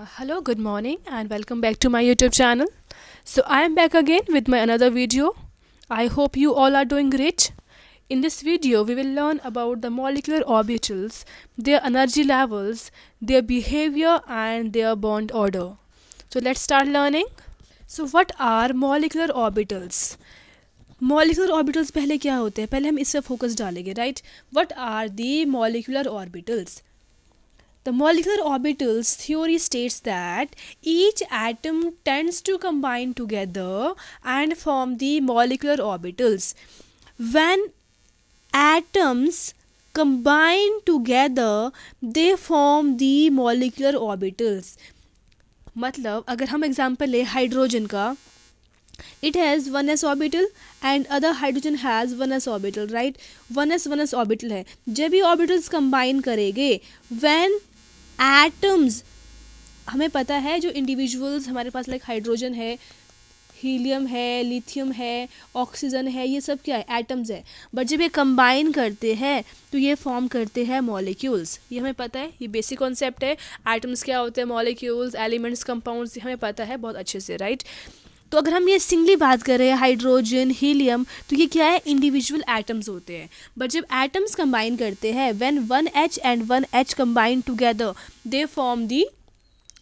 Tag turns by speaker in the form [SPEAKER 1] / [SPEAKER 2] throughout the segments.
[SPEAKER 1] Hello, good morning, and welcome back to my YouTube channel. So, I am back again with my another video. I hope you all are doing great. In this video, we will learn about the molecular orbitals, their energy levels, their behavior, and their bond order. So, let's start learning. So, what are molecular orbitals? Molecular orbitals पहले क्या होते हैं, पहले हम इस पर focus डालेंगे, right. What are the molecular orbitals? The molecular orbitals theory states that each atom tends to combine together and form the molecular orbitals. When atoms combine together, they form the molecular orbitals. मतलब अगर हम example ले hydrogen का, it has 1s orbital and other hydrogen has 1s orbital, right. 1s orbital है. जब ये orbitals combine करेंगे, when atoms, हमें पता है जो इंडिविजुअल्स हमारे पास लाइक हाइड्रोजन है, हीलियम है, लिथियम है, ऑक्सीजन है, ये सब क्या है, एटम्स है. बट जब ये कंबाइन करते हैं तो ये फॉर्म करते हैं मॉलिक्यूल्स. ये हमें पता है, ये बेसिक कॉन्सेप्ट है. एटम्स क्या होते हैं, मॉलिक्यूल्स, एलिमेंट्स, कंपाउंड्स, हमें पता है बहुत अच्छे से, राइट. तो अगर हम ये सिंगली बात करें हाइड्रोजन, हीलियम, तो ये क्या है, इंडिविजुअल एटम्स होते हैं. बट जब एटम्स कंबाइन करते हैं, when 1H and 1H combine together, they form the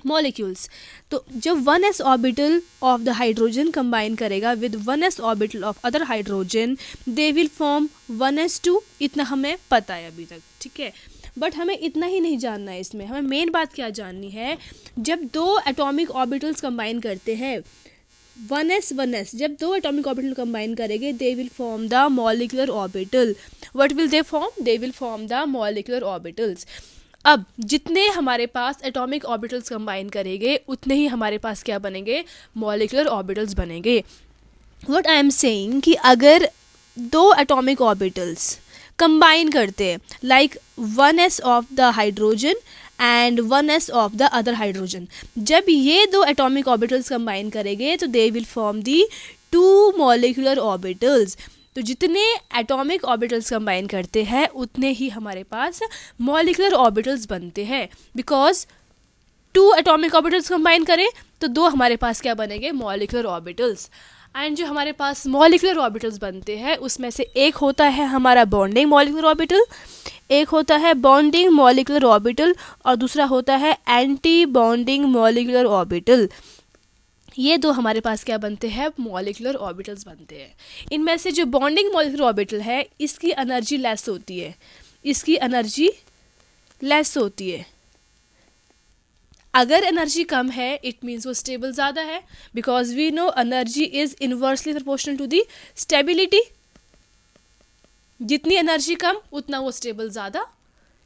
[SPEAKER 1] molecules. तो जब 1s orbital of the hydrogen combine करेगा with 1s orbital of other hydrogen, they will form 1s2. इतना हमें पता है अभी तक, ठीक है. बट हमें इतना ही नहीं जानना है, इसमें हमें मेन बात क्या जाननी है, जब दो एटॉमिक ऑर्बिटल्स कंबाइन करते हैं 1s जब दो एटॉमिक ऑर्बिटल कंबाइन करेंगे, दे will form the molecular orbital. What will they form? They will form the molecular orbitals. अब जितने हमारे पास एटॉमिक ऑर्बिटल्स कंबाइन करेंगे, उतने ही हमारे पास क्या बनेंगे, मॉलिक्यूलर ऑर्बिटल्स बनेंगे. व्हाट आई एम सेइंग कि अगर दो एटॉमिक ऑर्बिटल्स कंबाइन करते हैं, like 1s of the hydrogen and 1s of the other hydrogen, जब ये दो एटॉमिक ऑर्बिटल्स कंबाइन करेंगे तो दे will form the 2 molecular orbitals. तो जितने एटॉमिक ऑर्बिटल्स कंबाइन करते हैं, उतने ही हमारे पास मॉलिक्यूलर ऑर्बिटल्स बनते हैं. बिकॉज 2 एटॉमिक ऑर्बिटल्स कंबाइन करें तो 2 हमारे पास क्या बनेंगे, मॉलिक्यूलर ऑर्बिटल्स. एंड जो हमारे पास मॉलिक्यूलर ऑर्बिटल्स बनते हैं, उसमें से एक होता है हमारा बॉन्डिंग मॉलिक्यूलर ऑर्बिटल, एक होता है बॉन्डिंग मॉलिक्यूलर ऑर्बिटल, और दूसरा होता है एंटी बॉन्डिंग मॉलिक्यूलर ऑर्बिटल. ये दो हमारे पास क्या बनते हैं, मॉलिक्यूलर ऑर्बिटल्स बनते हैं. इनमें से जो बॉन्डिंग मॉलिक्यूलर ऑर्बिटल है, इसकी एनर्जी लेस होती है, इसकी एनर्जी लेस होती है. अगर एनर्जी कम है, इट मीन्स वो स्टेबल ज़्यादा है, because we know energy is inversely proportional to the stability. जितनी एनर्जी कम, उतना वो स्टेबल ज़्यादा,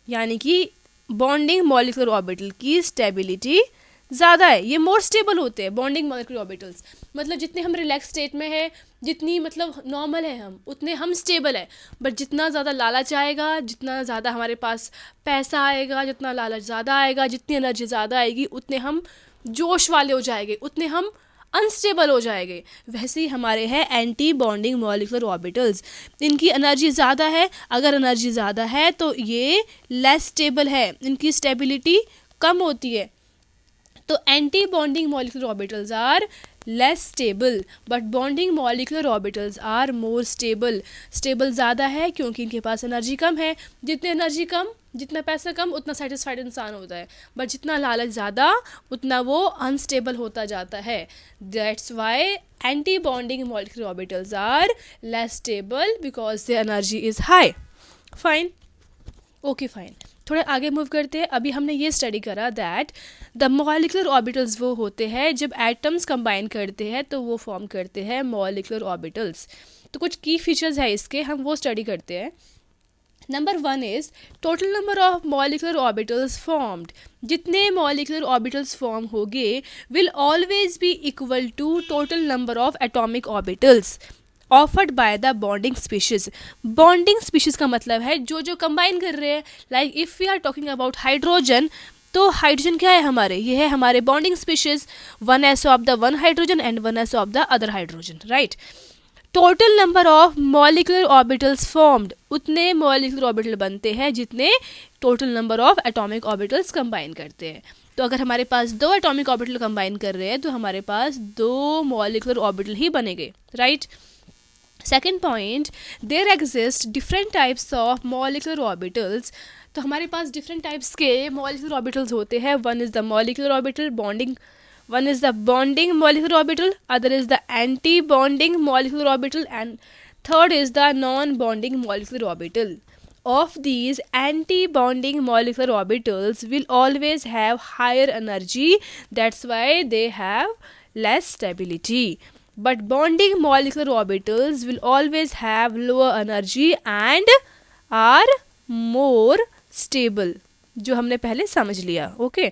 [SPEAKER 1] यानी कि बॉन्डिंग मॉलिक्यूलर ऑर्बिटल की स्टेबिलिटी ज़्यादा है, ये मोर स्टेबल होते हैं बॉन्डिंग मॉलिक्यूलर ऑर्बिटल्स. मतलब जितने हम रिलैक्स स्टेट में है, जितनी मतलब नॉर्मल है हम, उतने हम स्टेबल है. बट जितना ज़्यादा लालच आएगा, जितना ज़्यादा हमारे पास पैसा आएगा, जितना लालच ज़्यादा आएगा, जितनी एनर्जी ज़्यादा आएगी, उतने हम जोश वाले हो जाएंगे, उतने हम अनस्टेबल हो जाएंगे. वैसे ही हमारे हैं एंटी बॉन्डिंग मॉलिक्यूलर ऑर्बिटल्स. इनकी एनर्जी ज़्यादा है, अगर एनर्जी ज़्यादा है तो ये लेस स्टेबल है, इनकी स्टेबिलिटी कम होती है. तो anti bonding molecular orbitals are less stable, but bonding molecular orbitals are more stable. Stable ज़्यादा है क्योंकि इनके पास एनर्जी कम है. जितनी एनर्जी कम, जितना पैसा कम, उतना सेटिस्फाइड इंसान होता है. बट जितना लालच ज़्यादा, उतना वो अनस्टेबल होता जाता है. That's why anti bonding molecular orbitals are less stable, because the energy is high. Fine, okay fine. थोड़े आगे मूव करते हैं. अभी हमने ये स्टडी करा दैट द मॉलिक्यूलर ऑर्बिटल्स वो होते हैं जब एटम्स कंबाइन करते हैं तो वो फॉर्म करते हैं मॉलिक्यूलर ऑर्बिटल्स. तो कुछ की फीचर्स है इसके, हम वो स्टडी करते हैं. Number 1 is total number of molecular orbitals formed. जितने मॉलिक्यूलर ऑर्बिटल्स फॉर्म होंगे will always be equal to total number of atomic orbitals offered by the bonding species. Bonding species का मतलब है जो जो कंबाइन कर रहे हैं. Like if we are talking about hydrogen, तो हाइड्रोजन क्या है हमारे, ये है हमारे bonding species, 1s of the 1 hydrogen and 1s of the other hydrogen, right. Total number of molecular orbitals formed, उतने मॉलिक्यूलर ऑर्बिटल बनते हैं जितने total number of atomic orbitals combine करते हैं. तो अगर हमारे पास दो एटॉमिक ऑर्बिटल कंबाइन कर रहे हैं तो हमारे पास दो मॉलिक्यूलर ऑर्बिटल ही बनेंगे, right. Second point, there exist different types of molecular orbitals. तो हमारे पास डिफरेंट टाइप्स के मॉलिक्यूलर ऑर्बिटल्स होते हैं। One is the molecular orbital bonding, one is the bonding molecular orbital, other is the anti-bonding molecular orbital, and third is the non-bonding molecular orbital. Of these, anti-bonding molecular orbitals will always have higher energy, that's why they have less stability. But bonding molecular orbitals will always have lower energy and are more stable, जो हमने पहले समझ लिया, okay.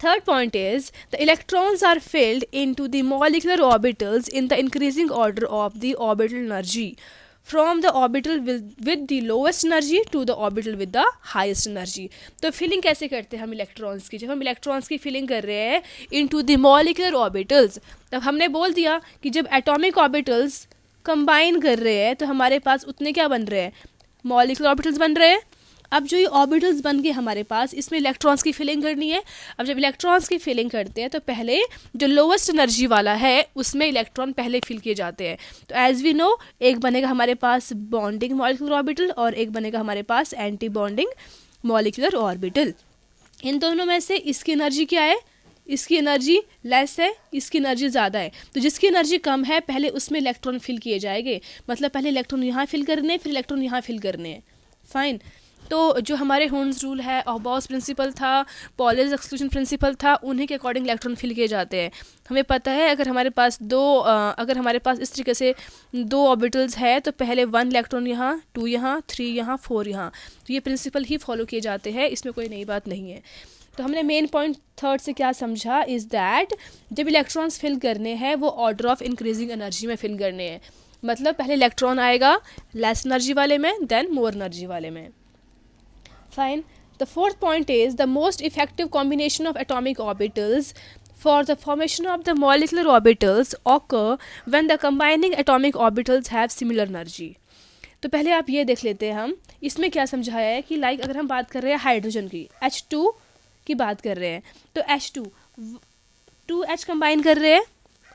[SPEAKER 1] Third point is the electrons are filled into the molecular orbitals in the increasing order of the orbital energy from the orbital with the lowest energy to the orbital with the highest energy. तो filling कैसे करते हैं हम electrons की? जब हम electrons की filling कर रहे हैं इनटू द मॉलिक्यूलर ऑर्बिटल्स, तब हमने बोल दिया कि जब एटॉमिक ऑर्बिटल्स कंबाइन कर रहे हैं तो हमारे पास उतने क्या बन रहे हैं? मॉलिक्यूलर ऑर्बिटल्स बन रहे हैं। अब जो ये ऑर्बिटल्स बन गए हमारे पास, इसमें इलेक्ट्रॉन्स की फिलिंग करनी है। अब जब इलेक्ट्रॉन्स की फिलिंग करते हैं तो पहले जो लोवेस्ट एनर्जी वाला है उसमें इलेक्ट्रॉन पहले फिल किए जाते हैं। तो एज वी नो, एक बनेगा हमारे पास बॉन्डिंग मॉलिक्यूलर ऑर्बिटल और एक बनेगा हमारे पास एंटी बॉन्डिंग मॉलिक्यूलर ऑर्बिटल। इन दोनों में से इसकी एनर्जी क्या है? इसकी एनर्जी लेस है, इसकी एनर्जी ज़्यादा है। तो जिसकी एनर्जी कम है पहले उसमें इलेक्ट्रॉन फिल किए जाएंगे, मतलब पहले इलेक्ट्रॉन यहाँ फिल करने फिर इलेक्ट्रॉन यहाँ फिल करने हैं, फाइन। तो जो हमारे होन्स रूल है, ऑबॉस प्रिंसिपल था, पॉलेज एक्सक्लूजन प्रिंसिपल था, उन्हीं के अकॉर्डिंग इलेक्ट्रॉन फिल किए जाते हैं। हमें पता है अगर हमारे पास इस तरीके से दो ऑर्बिटल्स है तो पहले 1 इलेक्ट्रॉन यहाँ, 2 यहाँ, 3 यहाँ, 4 यहाँ, तो ये प्रिंसिपल ही फॉलो किए जाते हैं, इसमें कोई नई बात नहीं है। तो हमने मेन पॉइंट थर्ड से क्या समझा इज़ दैट जब इलेक्ट्रॉन्स फिल करने हैं वो ऑर्डर ऑफ इंक्रीजिंग एनर्जी में फिल करने हैं, मतलब पहले इलेक्ट्रॉन आएगा लेस एनर्जी वाले में, देन मोर एनर्जी वाले में, fine. The fourth point is the most effective combination of atomic orbitals for the formation of the molecular orbitals occur when the combining atomic orbitals have similar energy. तो पहले आप ये देख लेते हैं हम इसमें क्या समझाया है कि लाइक अगर हम बात कर रहे हैं हाइड्रोजन की, H2 की बात कर रहे हैं, तो H2 2H कंबाइन कर रहे हैं,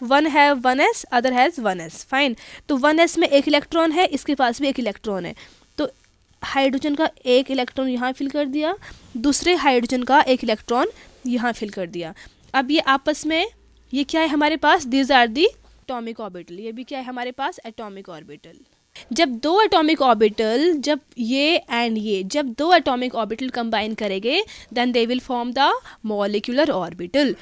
[SPEAKER 1] वन है 1s, other has 1s, fine. तो 1s में एक इलेक्ट्रॉन है, इसके पास भी एक इलेक्ट्रॉन है, तो हाइड्रोजन का एक इलेक्ट्रॉन यहाँ फिल कर दिया, दूसरे हाइड्रोजन का एक इलेक्ट्रॉन यहाँ फिल कर दिया। अब ये आपस में ये क्या है हमारे पास? These are the atomic orbital, ये भी क्या है हमारे पास? Atomic orbital. जब दो एटॉमिक ऑर्बिटल, जब दो एटॉमिक ऑर्बिटल कंबाइन करेंगे then they will form the molecular orbital.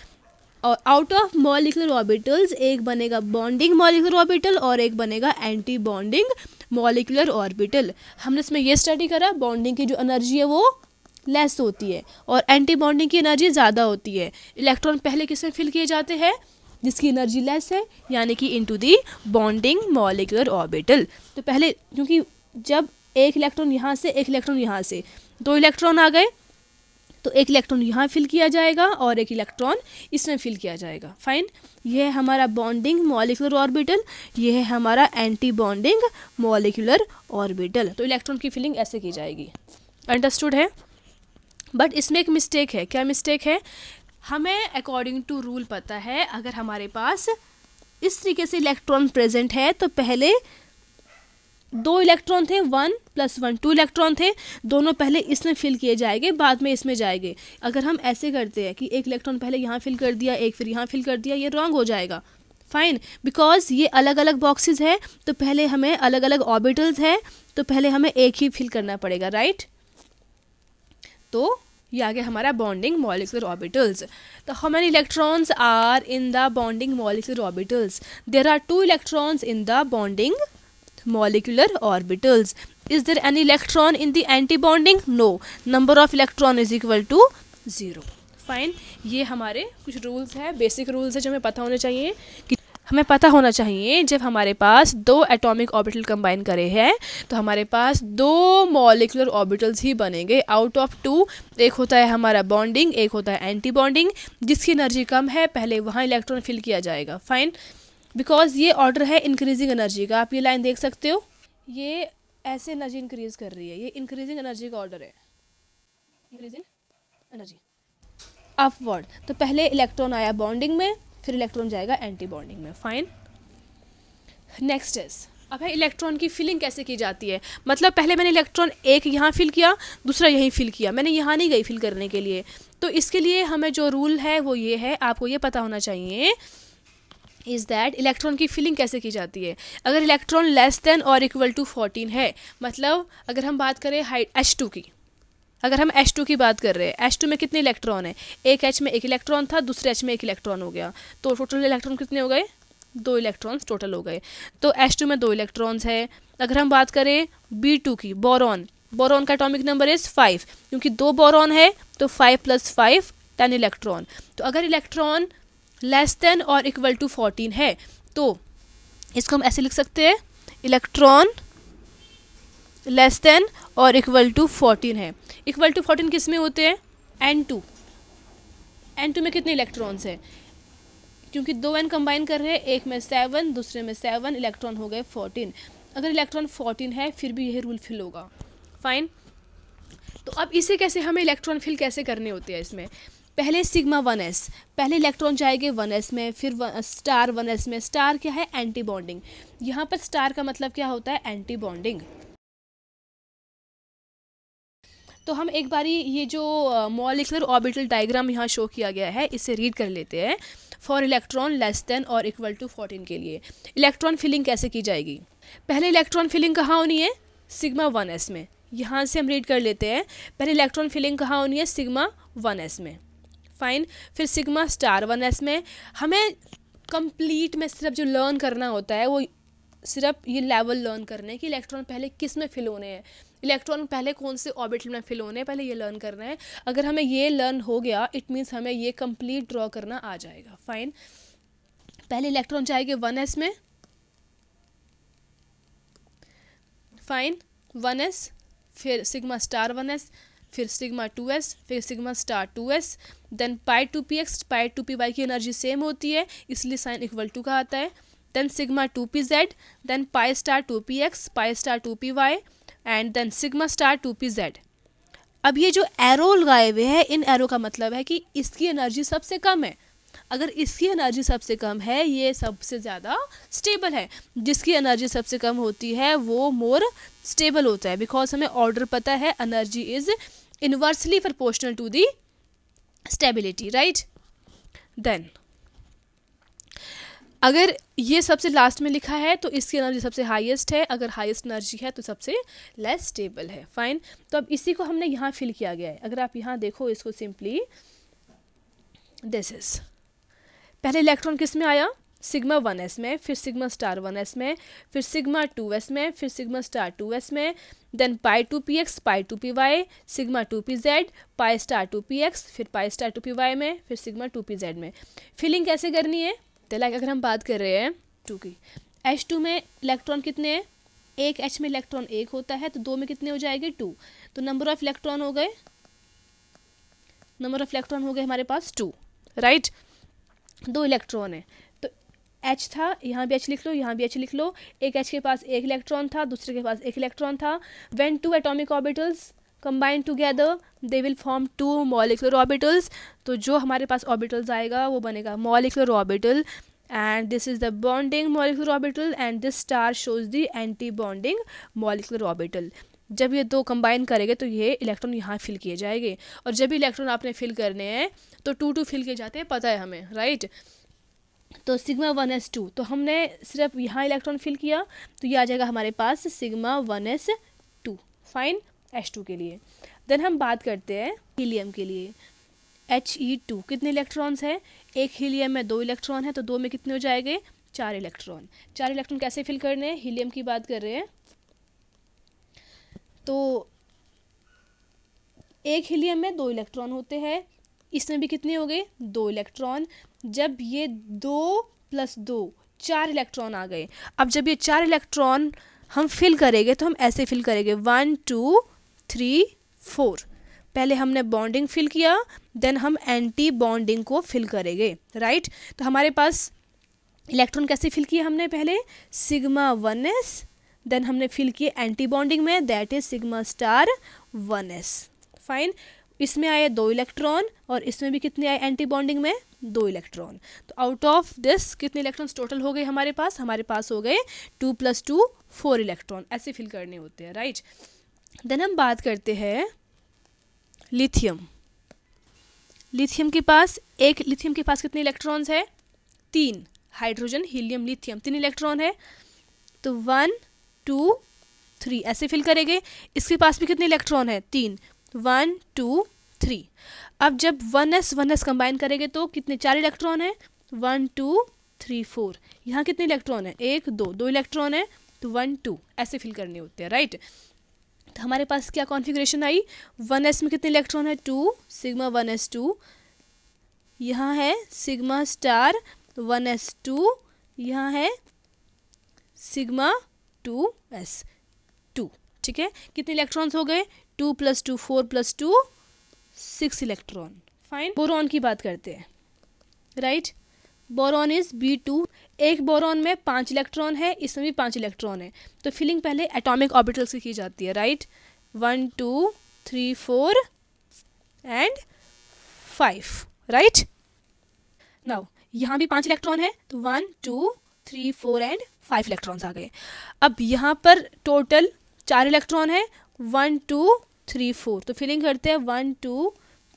[SPEAKER 1] और आउट ऑफ मॉलिक्यूलर ऑर्बिटल्स एक बनेगा बॉन्डिंग मॉलिक्यूलर ऑर्बिटल और एक बनेगा एंटी बॉन्डिंग मॉलिक्यूलर ऑर्बिटल। हमने इसमें ये स्टडी करा बॉन्डिंग की जो एनर्जी है वो लेस होती है और एंटी बॉन्डिंग की एनर्जी ज़्यादा होती है। इलेक्ट्रॉन पहले किसमें फिल किए जाते हैं? जिसकी एनर्जी लेस है, यानी कि into the bonding molecular orbital. तो पहले क्योंकि जब एक इलेक्ट्रॉन यहाँ से एक इलेक्ट्रॉन यहाँ से, दो इलेक्ट्रॉन आ गए तो एक इलेक्ट्रॉन यहाँ फिल किया जाएगा और एक इलेक्ट्रॉन इसमें फिल किया जाएगा, फाइन। ये है हमारा बॉन्डिंग मॉलिक्यूलर ऑर्बिटल, ये है हमारा एंटी बॉन्डिंग मॉलिक्यूलर ऑर्बिटल। तो इलेक्ट्रॉन की फिलिंग ऐसे की जाएगी, अंडरस्टूड है। बट इसमें एक मिस्टेक है। क्या मिस्टेक है? हमें अकॉर्डिंग टू रूल पता है अगर हमारे पास इस तरीके से इलेक्ट्रॉन प्रेजेंट है तो पहले दो इलेक्ट्रॉन थे, 1 + 1 2 इलेक्ट्रॉन थे, दोनों पहले इसमें फिल किए जाएंगे बाद में इसमें जाएंगे। अगर हम ऐसे करते हैं कि एक इलेक्ट्रॉन पहले यहाँ फिल कर दिया, एक फिर यहाँ फिल कर दिया, ये रॉन्ग हो जाएगा, फाइन। बिकॉज ये अलग अलग बॉक्सेस है तो पहले हमें अलग अलग ऑर्बिटल्स है तो पहले हमें एक ही फिल करना पड़ेगा, राइट। तो ये आ गया हमारा बॉन्डिंग मॉलिक्यूलर ऑर्बिटल्स। तो how many electrons are in the bonding molecular orbitals? There are 2 electrons in the bonding molecular orbitals. Is there any electron in the anti-bonding? No. Number of electron is equal to 0. Fine. ये हमारे कुछ rules है, basic rules है जो हमें पता होने चाहिए कि हमें पता होना चाहिए जब हमारे पास दो एटॉमिक ऑर्बिटल कंबाइन करे हैं तो हमारे पास दो मॉलिक्यूलर ऑर्बिटल्स ही बनेंगे आउट ऑफ 2। एक होता है हमारा बॉन्डिंग, एक होता है एंटी बॉन्डिंग। जिसकी एनर्जी कम है पहले वहाँ इलेक्ट्रॉन फिल किया जाएगा, फाइन। बिकॉज ये ऑर्डर है इंक्रीजिंग एनर्जी का। आप ये लाइन देख सकते हो, ये ऐसे एनर्जी इंक्रीज कर रही है, ये इंक्रीजिंग एनर्जी का ऑर्डर है, इंक्रीजिंग एनर्जी। अपवर्ड, तो पहले इलेक्ट्रॉन आया बॉन्डिंग में, फिर इलेक्ट्रॉन जाएगा एंटी बॉन्डिंग में। फाइन। नेक्स्ट इज, अब है इलेक्ट्रॉन की फिलिंग कैसे की जाती है। मतलब पहले मैंने इलेक्ट्रॉन एक यहाँ फिल किया, दूसरा यहीं फिल किया, मैंने यहाँ नहीं गई फिल करने के लिए। तो इसके लिए हमें जो रूल है वो ये है, आपको ये पता होना चाहिए इज़ दैट इलेक्ट्रॉन की फिलिंग कैसे की जाती है। अगर इलेक्ट्रॉन लेस देन और इक्वल टू 14 है, मतलब अगर हम बात करें हाइट H2 की, अगर हम H2 की बात कर रहे हैं, H2 में कितने इलेक्ट्रॉन है, एक H में एक इलेक्ट्रॉन था, दूसरे H में एक इलेक्ट्रॉन हो गया, तो टोटल इलेक्ट्रॉन कितने हो गए, 2 इलेक्ट्रॉन्स टोटल हो गए। तो H2 में 2 इलेक्ट्रॉन्स है। अगर हम बात करें B2 की, बोरॉन, बोरॉन का एटॉमिक नंबर इज़ 5, क्योंकि 2 बोरॉन है तो 5 + 5 10 इलेक्ट्रॉन। तो अगर इलेक्ट्रॉन लेस देन और इक्वल टू 14 है तो इसको हम ऐसे लिख सकते हैं, इलेक्ट्रॉन लेस देन और इक्वल टू 14 है। इक्वल टू 14 किस में होते हैं, N2। N2 में कितने इलेक्ट्रॉन्स हैं, क्योंकि 2 N कंबाइन कर रहे हैं, एक में 7 दूसरे में 7, इलेक्ट्रॉन हो गए 14। अगर इलेक्ट्रॉन 14 है फिर भी यही रूल फिल होगा। फाइन। तो अब इसे कैसे, हमें इलेक्ट्रॉन फिल कैसे करने होते हैं इसमें। पहले सिग्मा 1s, पहले इलेक्ट्रॉन जाएंगे 1s में, फिर स्टार 1s में। स्टार क्या है, एंटी बॉन्डिंग। यहाँ पर स्टार का मतलब क्या होता है, एंटी बॉन्डिंग। तो हम एक बारी ये जो मॉलिक्यूलर ऑर्बिटल डायग्राम यहाँ शो किया गया है इसे रीड कर लेते हैं। फॉर इलेक्ट्रॉन लेस देन और इक्वल टू 14 के लिए इलेक्ट्रॉन फिलिंग कैसे की जाएगी। पहले इलेक्ट्रॉन फिलिंग कहाँ होनी है, सिग्मा 1s में। यहाँ से हम रीड कर लेते हैं, पहले इलेक्ट्रॉन फिलिंग कहाँ होनी है, सिग्मा 1s में। फाइन। फिर सिग्मा स्टार 1s में। हमें कंप्लीट में सिर्फ जो लर्न करना होता है वो सिर्फ ये लेवल लर्न करना है कि इलेक्ट्रॉन पहले किस में फिल होने हैं, इलेक्ट्रॉन पहले कौन से ऑर्बिटल में फिल होने हैं, पहले ये लर्न करना है। अगर हमें ये लर्न हो गया इट मीन्स हमें ये कंप्लीट ड्रॉ करना आ जाएगा। फाइन। पहले इलेक्ट्रॉन जाएंगे 1s में। फाइन, 1s, फिर सिग्मा स्टार 1s, फिर सिग्मा 2s, फिर sigma star 2s, than pi 2px, पाई 2py की एनर्जी सेम होती है इसलिए साइन इक्वल टू का आता है। Then sigma 2pz, then pi star 2px, pi star 2py and then sigma star 2pz। अब ये जो एरो लगाए हुए हैं, इन एरो का मतलब है कि इसकी एनर्जी सबसे कम है। अगर इसकी एनर्जी सबसे कम है, ये सबसे ज़्यादा स्टेबल है। जिसकी एनर्जी सबसे कम होती है वो मोर स्टेबल होता है, बिकॉज हमें ऑर्डर पता है, energy is inversely proportional to the stability, right. Then अगर ये सबसे लास्ट में लिखा है तो इसकी एनर्जी सबसे हाईएस्ट है, अगर हाईएस्ट एनर्जी है तो सबसे लेस स्टेबल है। फाइन। तो अब इसी को हमने यहाँ फिल किया गया है। अगर आप यहाँ देखो इसको सिंपली, दिस इज, पहले इलेक्ट्रॉन किस में आया, सिग्मा 1s में, फिर सिग्मा स्टार 1s में, फिर सिग्मा 2s में, फिर सिग्मा स्टार 2s में, देन पाई 2px, पाई 2py, सिग्मा 2pz, पाई स्टार 2px, फिर पाई स्टार 2py में, फिर सिग्मा 2pz में। फिलिंग कैसे करनी है, तो लाइक अगर हम बात कर रहे हैं 2 की, H2 में इलेक्ट्रॉन कितने हैं, एक H में इलेक्ट्रॉन एक होता है तो 2 में कितने हो जाएंगे, 2। तो नंबर ऑफ इलेक्ट्रॉन हो गए, नंबर ऑफ इलेक्ट्रॉन हो गए हमारे पास 2, राइट। 2 इलेक्ट्रॉन है तो H था, यहाँ भी H लिख लो, यहाँ भी H लिख लो। एक H के पास एक इलेक्ट्रॉन था, दूसरे के पास एक इलेक्ट्रॉन था। When 2 atomic orbitals combine together they will form 2 molecular orbitals. तो जो हमारे पास ऑर्बिटल्स आएगा वो बनेगा molecular orbital, and this is the bonding molecular orbital and this star shows the anti bonding molecular orbital. जब ये 2 कंबाइन करेंगे तो ये इलेक्ट्रॉन यहाँ फिल किए जाएंगे, और जब भी इलेक्ट्रॉन आपने फिल करने हैं तो 2 फिल किए जाते हैं, पता है हमें, राइट। तो सिग्मा 1s2, तो हमने सिर्फ यहाँ इलेक्ट्रॉन फिल किया तो ये आ जाएगा हमारे पास सिग्मा 1s2। फाइन, H2 के लिए। देन हम बात करते हैं हीलियम के लिए, He2 कितने इलेक्ट्रॉन्स है, एक हीलियम में 2 इलेक्ट्रॉन है तो 2 में कितने हो जाएंगे, 4 इलेक्ट्रॉन। 4 इलेक्ट्रॉन कैसे फिल करने हैं, हीलियम की बात कर रहे हैं तो एक हीलियम में 2 इलेक्ट्रॉन होते हैं, इसमें भी कितने हो गए, 2 इलेक्ट्रॉन। जब ये 2 + 2 4 इलेक्ट्रॉन आ गए, अब जब ये 4 इलेक्ट्रॉन हम फिल करेंगे तो हम ऐसे फिल करेंगे 1 2 3 4। पहले हमने बॉन्डिंग फिल किया, देन हम एंटी बॉन्डिंग को फिल करेंगे, राइट। तो हमारे पास इलेक्ट्रॉन कैसे फिल किया हमने, पहले सिग्मा 1s, देन हमने फिल किए एंटी बॉन्डिंग में, that is sigma star 1s। Fine. इसमें आए 2 इलेक्ट्रॉन और इसमें भी कितने आए एंटी बॉन्डिंग में 2 इलेक्ट्रॉन। तो आउट ऑफ दिस कितने इलेक्ट्रॉन्स टोटल हो गए हमारे पास हो गए 2 + 2 4 इलेक्ट्रॉन। ऐसे फिल करने होते हैं, राइट। देन हम बात करते हैं लिथियम। लिथियम के पास कितने इलेक्ट्रॉन्स है 3, हाइड्रोजन हीलियम लिथियम 3 इलेक्ट्रॉन है। तो 1 2 3 ऐसे फिल करेंगे। इसके पास भी कितने इलेक्ट्रॉन है 3, 1 2 3। अब जब 1s कंबाइन करेंगे तो कितने 4 इलेक्ट्रॉन है 1 2 3 4। यहाँ कितने इलेक्ट्रॉन है 1 2 इलेक्ट्रॉन है तो 1 2 ऐसे फिल करने होते हैं, राइट। तो हमारे पास क्या कॉन्फ़िगरेशन आई 1s में कितने इलेक्ट्रॉन है 2 सिग्मा 1s2। यहाँ है सिग्मा स्टार 1s2, यहाँ है सिग्मा 2s2, ठीक है। कितने इलेक्ट्रॉन्स हो गए 2 + 2 4 + 2 6 इलेक्ट्रॉन। फाइन। बोरॉन की बात करते हैं, राइट। Boron is B2। एक बोरॉन में 5 इलेक्ट्रॉन है, इसमें भी 5 इलेक्ट्रॉन है। तो फिलिंग पहले एटॉमिक ऑर्बिटल्स की जाती है, राइट। 1 2 3 4 and 5, right. नाउ यहाँ भी 5 इलेक्ट्रॉन है तो 1 2 3 4 एंड 5 इलेक्ट्रॉन्स आ गए। अब यहाँ पर टोटल 4 इलेक्ट्रॉन है 1 2 3 4। तो फिलिंग करते हैं 1 2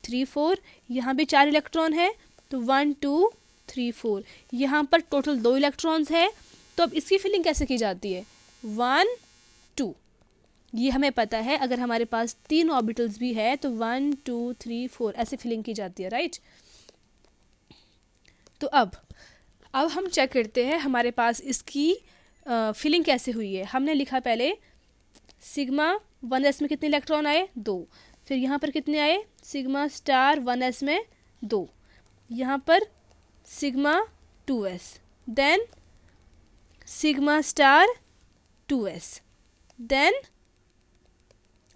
[SPEAKER 1] 3 4। यहाँ भी 4 इलेक्ट्रॉन है तो 1 2 3 4। यहाँ पर टोटल 2 इलेक्ट्रॉन्स है। तो अब इसकी फिलिंग कैसे की जाती है 1 2। ये हमें पता है, अगर हमारे पास 3 ऑर्बिटल्स भी है तो 1 2 3 4 ऐसे फिलिंग की जाती है, राइट। तो अब हम चेक करते हैं हमारे पास इसकी फिलिंग कैसे हुई है। हमने लिखा पहले सिग्मा 1s में कितने इलेक्ट्रॉन आए 2। फिर यहाँ पर कितने आए सिग्मा स्टार 1s में 2। यहाँ पर sigma 2s, then sigma star 2s, then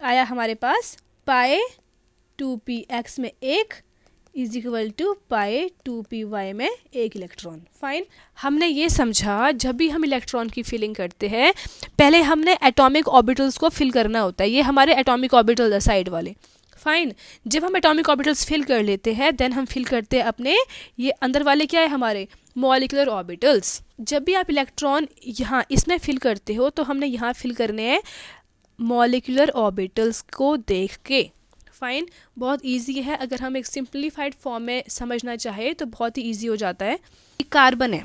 [SPEAKER 1] आया हमारे पास पाए 2px में 1 इज इक्वल टू पाए 2py में 1 इलेक्ट्रॉन। फाइन। हमने ये समझा जब भी हम इलेक्ट्रॉन की फिलिंग करते हैं पहले हमने एटॉमिक ऑर्बिटल्स को फिल करना होता है। ये हमारे एटॉमिक ऑर्बिटल्स है साइड वाले। फाइन। जब हम एटॉमिक ऑर्बिटल्स फिल कर लेते हैं देन हम फिल करते हैं अपने ये अंदर वाले क्या है हमारे मॉलिक्यूलर ऑर्बिटल्स। जब भी आप इलेक्ट्रॉन यहाँ इसमें फिल करते हो तो हमने यहाँ फिल करने हैं मॉलिक्यूलर ऑर्बिटल्स को देख के। फाइन। बहुत इजी है, अगर हम एक सिंप्लीफाइड फॉर्म में समझना चाहे तो बहुत ही इजी हो जाता है। कार्बन है,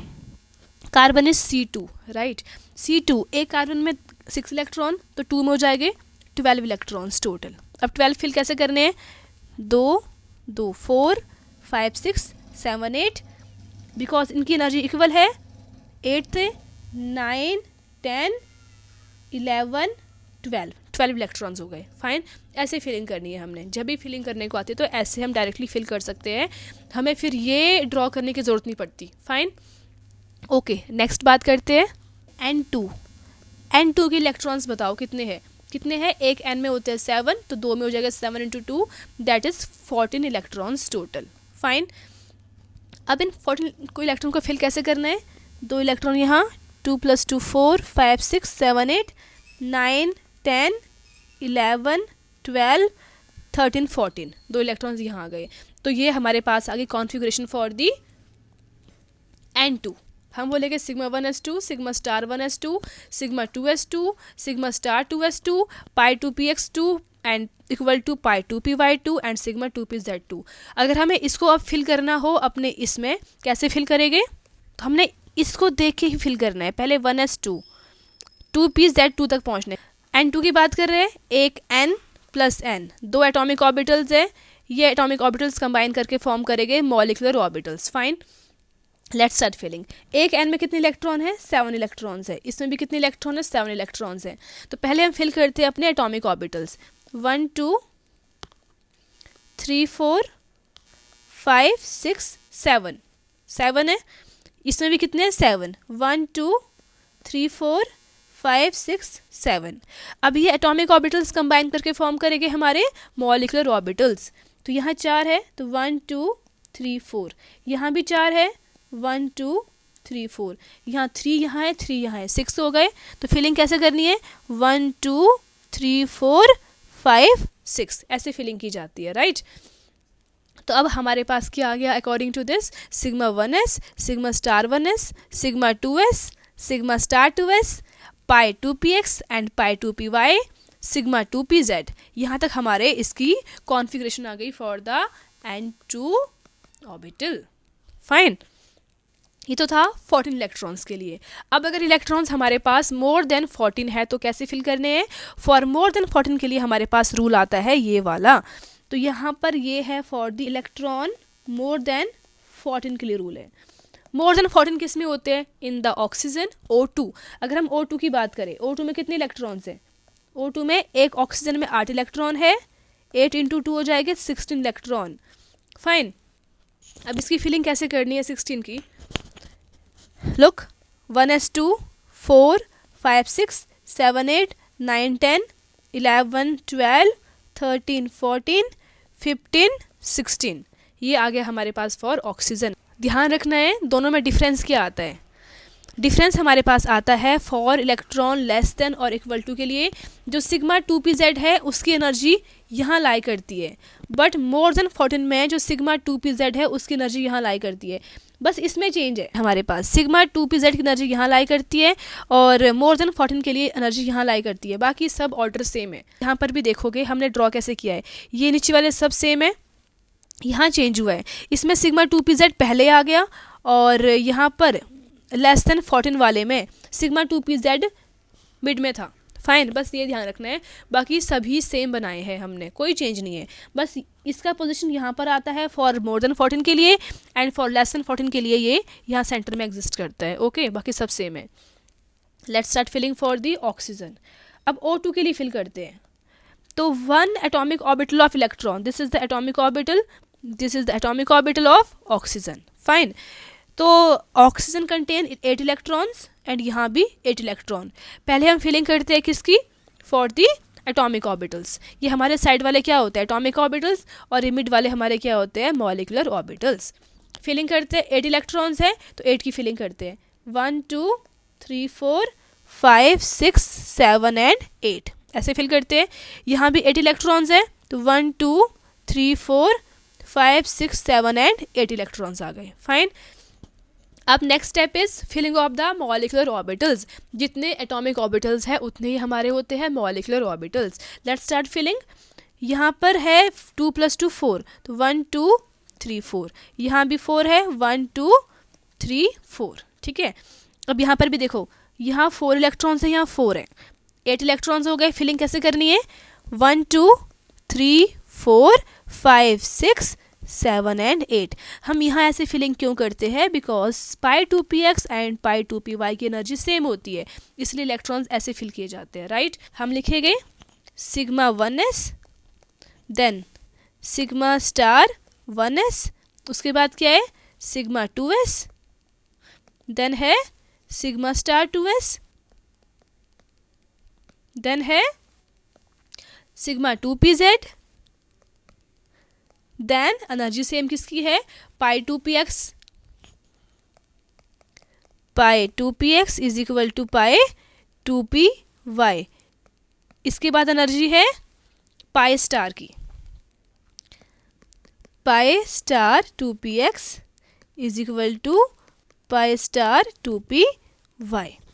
[SPEAKER 1] carbon is C2, right. C2 एक कार्बन में 6 इलेक्ट्रॉन तो 2 में हो जाएंगे 12 इलेक्ट्रॉन्स टोटल। अब 12 फिल कैसे करने हैं 2 2 4 5 6 7 8, बिकॉज इनकी एनर्जी इक्वल है 8 थे 9 10 11 12 इलेक्ट्रॉन्स हो गए। फाइन। ऐसे फिलिंग करनी है हमने। जब भी फिलिंग करने को आती है तो ऐसे हम डायरेक्टली फिल कर सकते हैं, हमें फिर ये ड्रॉ करने की ज़रूरत नहीं पड़ती। फाइन। ओके, नेक्स्ट बात करते हैं N2 के इलेक्ट्रॉन्स बताओ कितने हैं। एक N में होते हैं 7 तो 2 में हो जाएगा 7 × 2 that is 14 electrons total. Fine. अब इन 14 को इलेक्ट्रॉन को फिल कैसे करना है 2 इलेक्ट्रॉन यहाँ 2 + 2 4 5 6 7 8 9 10 11 12 13 14 2 इलेक्ट्रॉन्स यहाँ आ गए। तो ये हमारे पास आ गई कॉन्फ़िगरेशन फॉर दी N2। हम बोलेंगे sigma 1s2 sigma star 1s2 sigma 2s2 sigma star 2s2 pi 2px2 and equal to pi 2py2 and sigma 2pz2। अगर हमें इसको अब फिल करना हो अपने इसमें कैसे फिल करेंगे तो हमने इसको देख के ही फिल करना है। पहले 1s2 2pz2 तक पहुँचने। N2 की बात कर रहे हैं एक N + N 2 एटॉमिक ऑर्बिटल्स है। ये एटॉमिक ऑर्बिटल्स कंबाइन करके फॉर्म करेंगे molecular orbitals. Fine. Let's start filling. एक N में कितने इलेक्ट्रॉन है 7 इलेक्ट्रॉन्स है। इसमें भी कितने इलेक्ट्रॉन है 7 इलेक्ट्रॉन्स है। तो पहले हम फिल करते हैं अपने एटॉमिक ऑर्बिटल्स 1 2 3 4 5 6 7 है। इसमें भी कितने हैं 7 1 2 3 4 5 6 7। अब ये एटॉमिक ऑर्बिटल्स कंबाइन करके फॉर्म करेंगे हमारे मॉलिक्यूलर ऑर्बिटल्स। तो यहाँ 4 है तो 1 2 3 4। यहाँ भी 4 है 1 2 3 4। यहाँ 3 यहाँ है 3 यहाँ है 6 हो गए। तो फिलिंग कैसे करनी है 1 2 3 4 5 6 ऐसे फिलिंग की जाती है, राइट। तो अब हमारे पास क्या आ गया according to this, sigma 1s, sigma star 1s, sigma 2s, sigma star 2s, pi 2px and pi 2py, sigma 2pz। यहाँ तक हमारे इसकी कॉन्फ़िगरेशन आ गई for the n2 orbital. Fine, ये तो था 14 इलेक्ट्रॉन्स के लिए। अब अगर इलेक्ट्रॉन्स हमारे पास मोर देन 14 है तो कैसे फिल करने हैं? फॉर मोर देन 14 के लिए हमारे पास रूल आता है ये वाला। तो यहाँ पर ये है for the electron more than 14 के लिए रूल है। मोर देन 14 किस में होते हैं? In the oxygen O2। अगर हम O2 की बात करें, O2 में कितने इलेक्ट्रॉन्स हैं? O2 में एक ऑक्सीजन में 8 इलेक्ट्रॉन है, 8 इंटू 2 हो जाएगा 16 इलेक्ट्रॉन। फाइन, अब इसकी फिलिंग कैसे करनी है 16 की? लुक, 1s2 4 5 6 7 8 9 10 11 12 13 14 15 16, ये आ गया हमारे पास फॉर ऑक्सीजन। ध्यान रखना है दोनों में डिफरेंस क्या आता है। डिफरेंस हमारे पास आता है फॉर इलेक्ट्रॉन लेस देन और इक्वल टू के लिए, जो सिग्मा 2pz है उसकी एनर्जी यहाँ लाई करती है, बट मोर देन 14 में जो सिग्मा 2pz है उसकी एनर्जी यहाँ लाई करती है। बस इसमें चेंज है, हमारे पास सिग्मा 2pz की एनर्जी यहाँ लाई करती है और मोर देन 14 के लिए एनर्जी यहाँ लाई करती है, बाकी सब ऑर्डर सेम है। यहाँ पर भी देखोगे हमने ड्रॉ कैसे किया है, ये नीचे वाले सब सेम है, यहाँ चेंज हुआ है। इसमें सिग्मा 2pz पहले आ गया और यहाँ पर लेस देन 14 वाले में सिग्मा 2pz मिड में था। फाइन, बस ये ध्यान रखना है, बाकी सभी सेम बनाए हैं हमने, कोई चेंज नहीं है। बस इसका पोजीशन यहाँ पर आता है फॉर मोर देन 14 के लिए एंड फॉर लेस देन 14 के लिए ये यहाँ सेंटर में एग्जिस्ट करता है। ओके, बाकी सब सेम है। Let's start filling for the oxygen. अब O2 के लिए फिल करते हैं। तो 1 atomic orbital of electron, this is the atomic orbital, this is the atomic orbital of oxygen. Fine, तो ऑक्सीजन कंटेन 8 इलेक्ट्रॉन्स एंड यहाँ भी 8 इलेक्ट्रॉन। पहले हम फिलिंग करते हैं किसकी? For the atomic orbitals. ये हमारे साइड वाले क्या होते हैं? एटॉमिक ऑर्बिटल्स, और ये मिड वाले हमारे क्या होते हैं? Molecular orbitals. फिलिंग करते हैं, 8 इलेक्ट्रॉन्स है तो 8 की फिलिंग करते हैं। 1 2 3 4 5 6 7 एंड 8 ऐसे फिल करते हैं। यहाँ भी 8 इलेक्ट्रॉन्स है तो 1 2 3 4 5 6 7 एंड 8 इलेक्ट्रॉन्स आ गए। फाइन, अब next step is filling of the molecular orbitals. जितने एटॉमिक ऑर्बिटल्स हैं उतने ही हमारे होते हैं molecular orbitals. Let's start filling. यहाँ पर है 2 + 2 4, तो 1 2 3 4, यहाँ भी 4 है, 1 2 3 4, ठीक है। अब यहाँ पर भी देखो, यहाँ 4 इलेक्ट्रॉन्स है, यहाँ 4 है, 8 इलेक्ट्रॉन्स हो गए। फिलिंग कैसे करनी है? 1 2 3 4 5 6 7 एंड 8। हम यहाँ ऐसे फिलिंग क्यों करते हैं? Because pi 2px and pi 2py की एनर्जी सेम होती है, इसलिए इलेक्ट्रॉन्स ऐसे फिल किए जाते हैं, राइट। हम लिखेंगे sigma 1s, then sigma star 1s, उसके बाद क्या है? सिग्मा 2s, देन है सिग्मा स्टार 2s, देन है sigma 2pz, then energy same किसकी है? Pi 2px, pi 2px is equal to pi 2py। इसके बाद एनर्जी है पाई स्टार की, pi star 2px is equal to pi star 2py।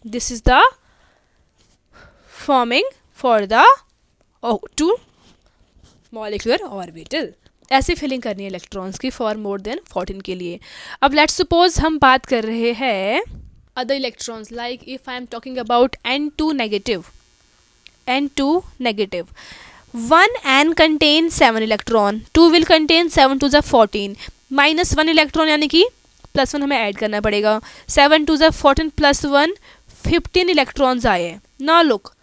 [SPEAKER 1] This is the forming for the O2 molecular orbital. ऐसे filling करनी है electrons की for more than 14 के लिए। अब लेट्स सपोज हम बात कर रहे हैं other electrons, like if I am talking about N2 negative, N2 negative, 1 N contain 7 electron, 2 will contain 7 to the 14, -1 electron यानी कि +1 हमें ऐड करना पड़ेगा। 7 to the 14 + 1 15 इलेक्ट्रॉन्स आए। नाउ लुक,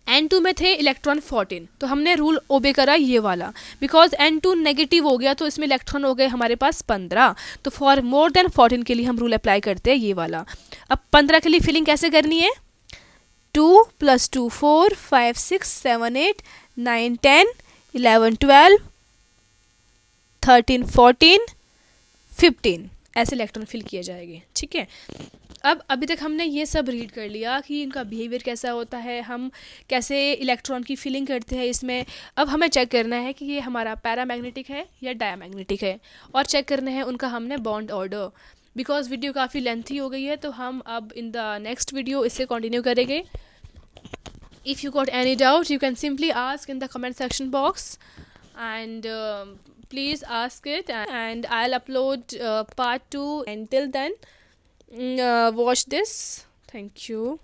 [SPEAKER 1] N2 में थे इलेक्ट्रॉन 14, तो हमने रूल ओबे करा ये वाला, बिकॉज N2 नेगेटिव हो गया तो इसमें इलेक्ट्रॉन हो गए हमारे पास 15। तो फॉर मोर देन 14 के लिए हम रूल अप्लाई करते हैं ये वाला। अब 15 के लिए फिलिंग कैसे करनी है? 2 + 2 4 5 6 7 8 9 10 11 12 13 14 15 ऐसे इलेक्ट्रॉन फिल किए जाएंगे, ठीक है। अब अभी तक हमने ये सब रीड कर लिया कि इनका बिहेवियर कैसा होता है, हम कैसे इलेक्ट्रॉन की फीलिंग करते हैं इसमें। अब हमें चेक करना है कि ये हमारा पैरामैग्नेटिक है या डायमैग्नेटिक है, और चेक करना है उनका हमने बॉन्ड ऑर्डर। बिकॉज वीडियो काफ़ी लेंथी हो गई है, तो हम अब इन द नेक्स्ट वीडियो इससे कंटिन्यू करेंगे। If you got any doubt, you can simply ask in the comment section box, and please ask it, and I'll upload part 2. Until then, watch this. Thank you.